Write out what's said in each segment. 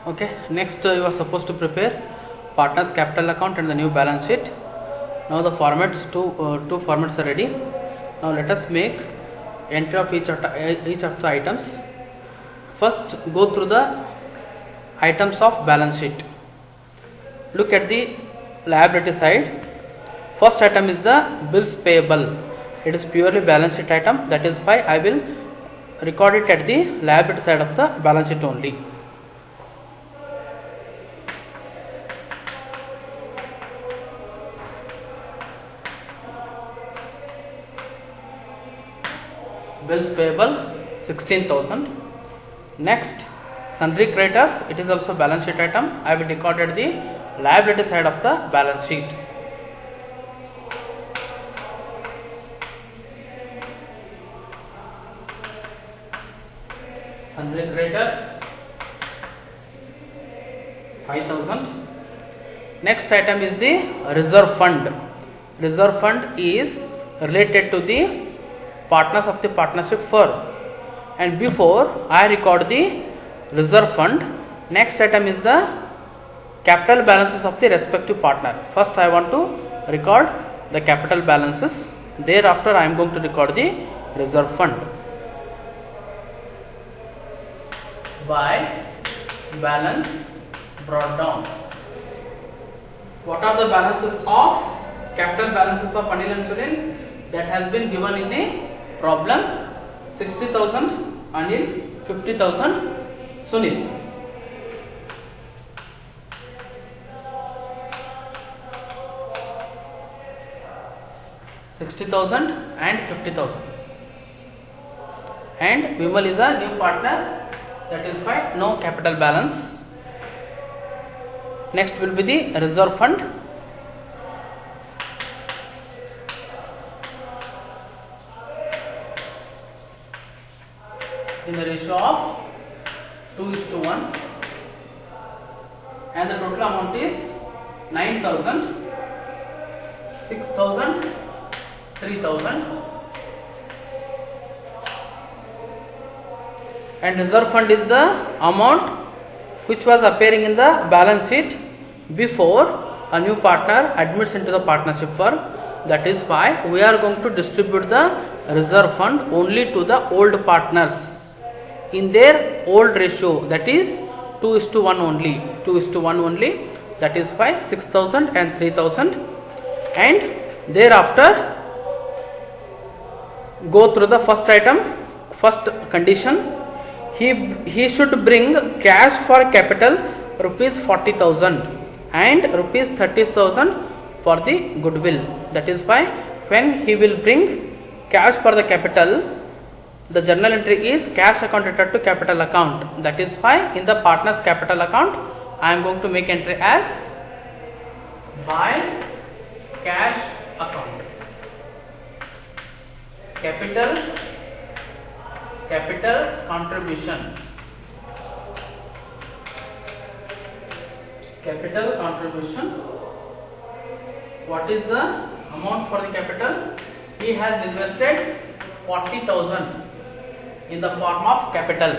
Okay, next you are supposed to prepare partners capital account and the new balance sheet. Now the formats, two formats are ready. Now let us make entry of each of the items. First, go through the items of balance sheet. Look at the liability side. First item is the bills payable. It is purely balance sheet item. That is why I will record it at the liability side of the balance sheet only. Bills payable 16,000. Next, sundry creditors, it is also balance sheet item. I will record at the liability side of the balance sheet. Sundry creditors 5,000. Next item is the reserve fund. Reserve fund is related to the partners of the partnership firm, and before I record the reserve fund, next item is the capital balances of the respective partner. First I want to record the capital balances, thereafter I am going to record the reserve fund. By balance brought down. What are the balances of capital balances of Anil and Sunil that has been given in the problem? 60,000 Anil, 50,000 Sunil. $60,000 and 50,000. And Vimal is a new partner. That is why no capital balance. Next will be the reserve fund. In the ratio of 2:1, and the total amount is 9,000, 6,000, 3,000. And reserve fund is the amount which was appearing in the balance sheet before a new partner admits into the partnership firm. That is why we are going to distribute the reserve fund only to the old partners in their old ratio, that is 2:1 only. 2:1 only. That is why 6,000 and 3,000. And thereafter go through the first item, first condition. He should bring cash for capital rupees 40,000 and rupees 30,000 for the goodwill. That is why when he will bring cash for the capital, the journal entry is cash account entered to capital account. That is why in the partner's capital account I am going to make entry as by cash account. Capital contribution. Capital contribution. What is the amount for the capital? He has invested 40,000 in the form of capital,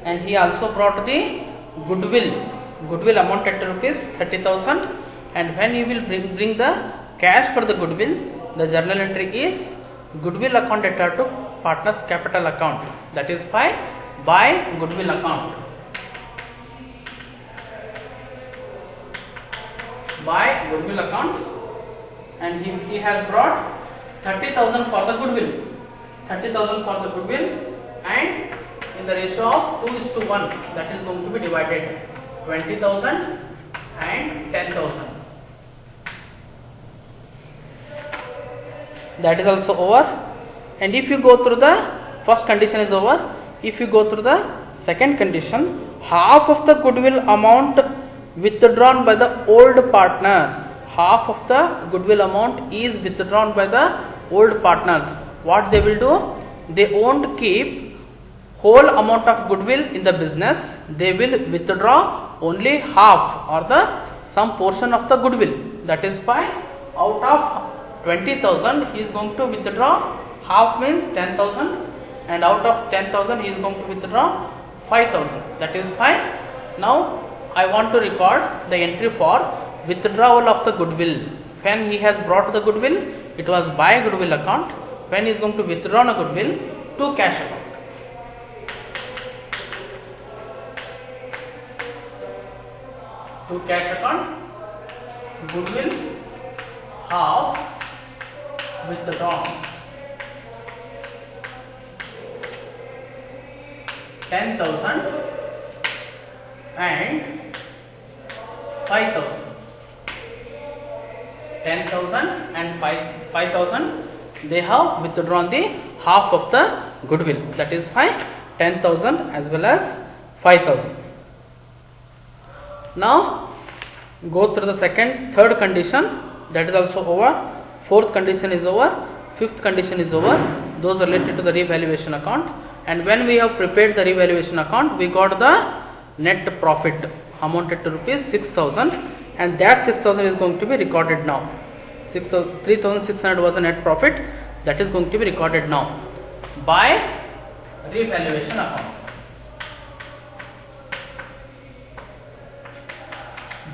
and he also brought the goodwill amounted to rupees 30,000, and when he will bring the cash for the goodwill, the journal entry is goodwill account entered to partner's capital account. That is why by goodwill account. By goodwill account, and he has brought 30,000 for the goodwill. 30,000 for the goodwill, and in the ratio of 2:1, that is going to be divided 20,000 and 10,000. That is also over. And if you go through the first condition is over, if you go through the second condition, half of the goodwill amount withdrawn by the old partners, half of the goodwill amount is withdrawn by the old partners. What they will do? They won't keep whole amount of goodwill in the business. They will withdraw only half or the some portion of the goodwill. That is why out of 20,000 he is going to withdraw half, means 10,000, and out of 10,000 he is going to withdraw 5,000. That is why Now I want to record the entry for withdrawal of the goodwill. When he has brought the goodwill, it was by goodwill account. When he is going to withdraw a goodwill to cash account. To cash account, goodwill half withdrawn 10,000 and 5,000. 10,000 and 5,000. They have withdrawn the half of the goodwill. That is fine. 10,000 as well as 5,000. Now go through the third condition. That is also over. Fourth condition is over. Fifth condition is over. Those are related to the revaluation account. And when we have prepared the revaluation account, we got the net profit amounted to rupees 6,000, and that 6,000 is going to be recorded now. 3,600 was a net profit, that is going to be recorded now by revaluation account.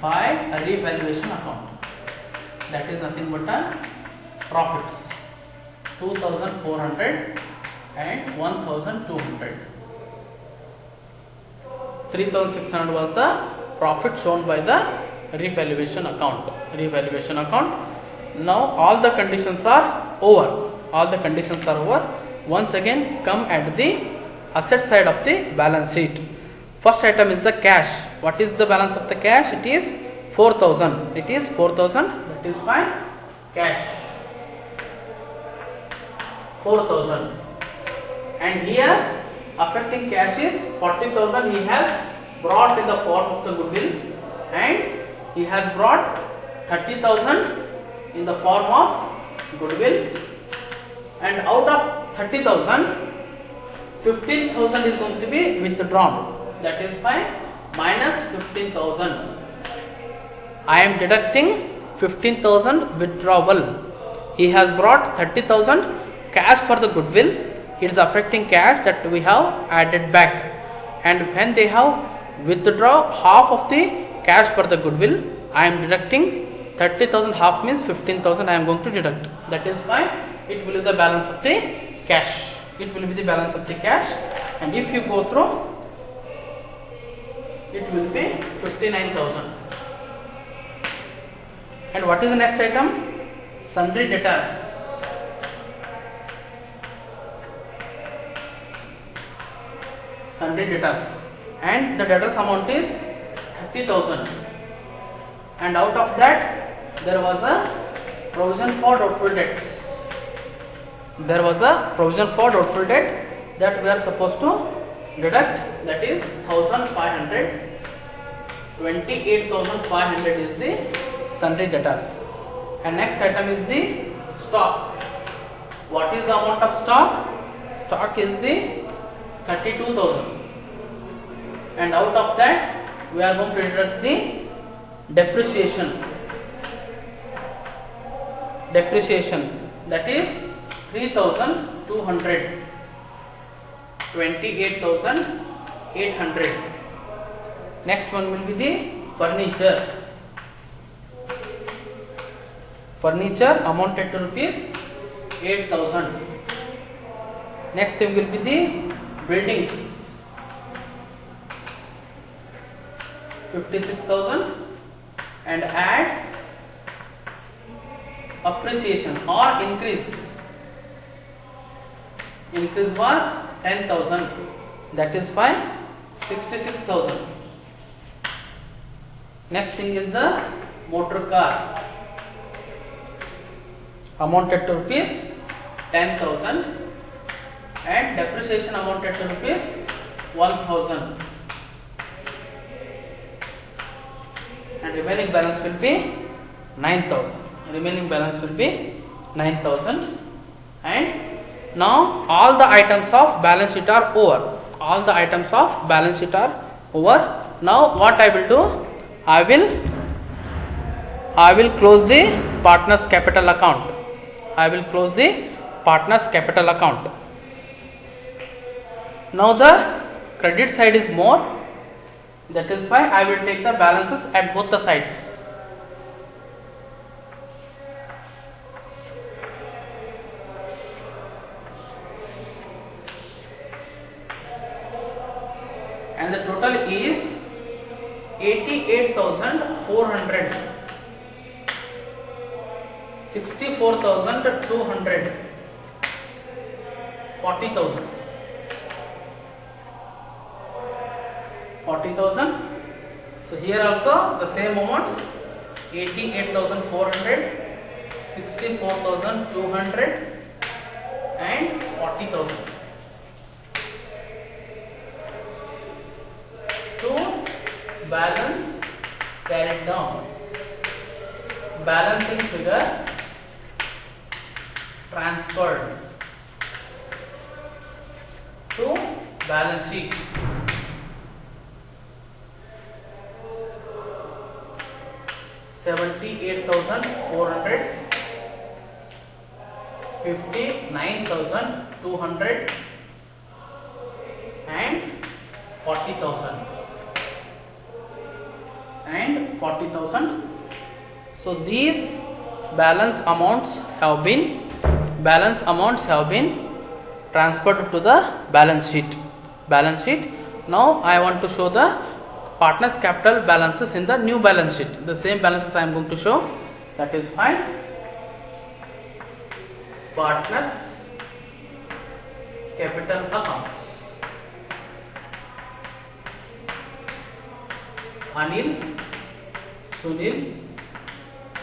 By a revaluation account, that is nothing but a profits 2,400 and 1,200. 3,600 was the profit shown by the revaluation account. Revaluation account. Now all the conditions are over. All the conditions are over. Once again, come at the asset side of the balance sheet. First item is the cash. What is the balance of the cash? It is 4,000. It is 4,000. That is fine. Cash 4,000. And here affecting cash is 40,000 he has brought in the form of the goodwill, and he has brought 30,000 in the form of goodwill, and out of 30,000 15,000 is going to be withdrawn. That is fine. Minus 15,000. I am deducting 15,000 withdrawal. He has brought 30,000 cash for the goodwill. It is affecting cash that we have added back, and when they have withdraw half of the cash for the goodwill, I am deducting 30,000. Half means 15,000 I am going to deduct. That is fine. It will be the balance of the cash. It will be the balance of the cash, and if you go through, it will be 59,000. And what is the next item? Sundry debtors. Sundry debtors, and the debtors amount is 30,000, and out of that there was a provision for doubtful debts. There was a provision for doubtful debt that we are supposed to deduct, that is 1,500. 28,500 is the sundry debtors. And next item is the stock. What is the amount of stock? Stock is the 32,000, and out of that we are going to deduct the depreciation. Depreciation, that is 3,200. 28,800. Next one will be the furniture. Furniture amounted to rupees 8,000. Next thing will be the buildings. 56,000, and add appreciation or increase. Increase was 10,000. That is fine. 66,000. Next thing is the motor car. Amounted to rupees 10,000, and depreciation amounted to rupees 1,000, and remaining balance will be 9,000. Remaining balance will be 9,000. And now all the items of balance sheet are over. All the items of balance sheet are over. Now what I will do? I will close the partners capital account. I will close the partners capital account. Now the credit side is more, That is why I will take the balances at both the sides. And the total is 88,400, 64,200, 40,000. 40,000. So here also the same amounts, 88,400, 64,200 and 40,000. To balance carried down. Balancing figure transferred to balance sheet. $78,400, $59,200 and $40,000. So these balance amounts have been transferred to the balance sheet. Now I want to show the partners capital balances in the new balance sheet. The same balances I am going to show. That is fine. Partners capital accounts. Anil, Sunil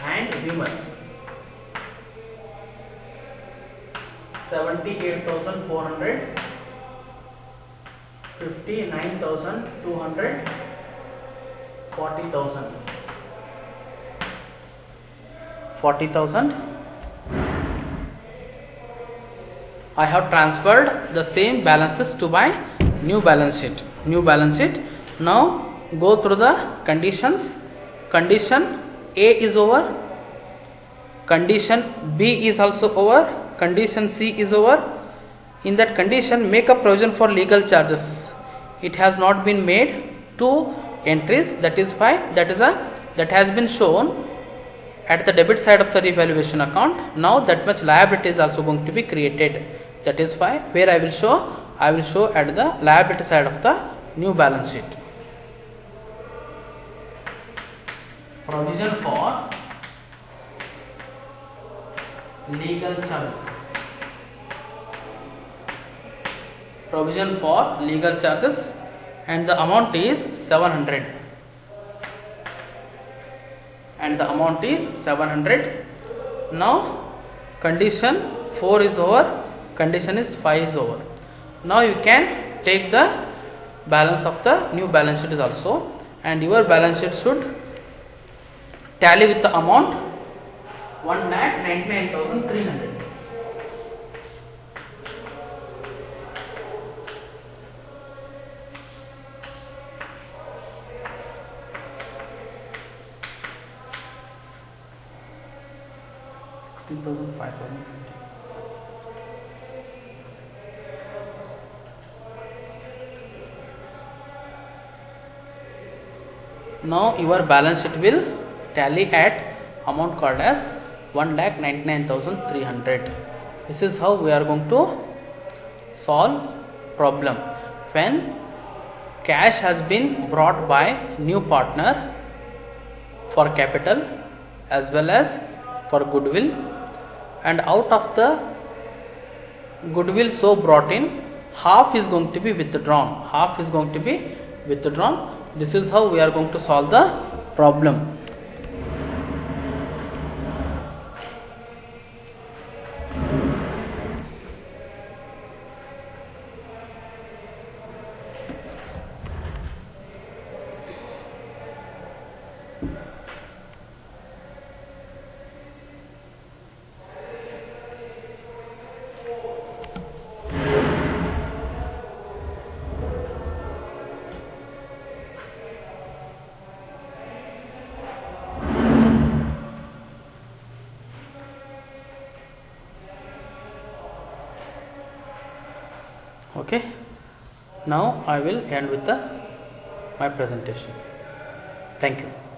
and Vimal. 78,400, 59,200, 40,000. I have transferred the same balances to my new balance sheet. Now go through the conditions. Condition A is over. Condition B is also over. Condition C is over. In that condition, make a provision for legal charges. It has not been made. 2 entries, that is 5. That has been shown at the debit side of the revaluation account. Now that much liability is also going to be created. That is 5. Where I will show at the liability side of the new balance sheet. Provision for legal charges. And the amount is 700. Now condition 4 is over, condition is 5 is over. Now you can take the balance of the new balance sheet is also, and your balance sheet should tally with the amount 1,99,300. Now your balance sheet will tally at amount called as 1,99,300. This is how we are going to solve problem. When cash has been brought by new partner for capital as well as for goodwill, and out of the goodwill so brought in, half is going to be withdrawn. This is how we are going to solve the problem. Okay, now I will end with the my presentation. Thank you.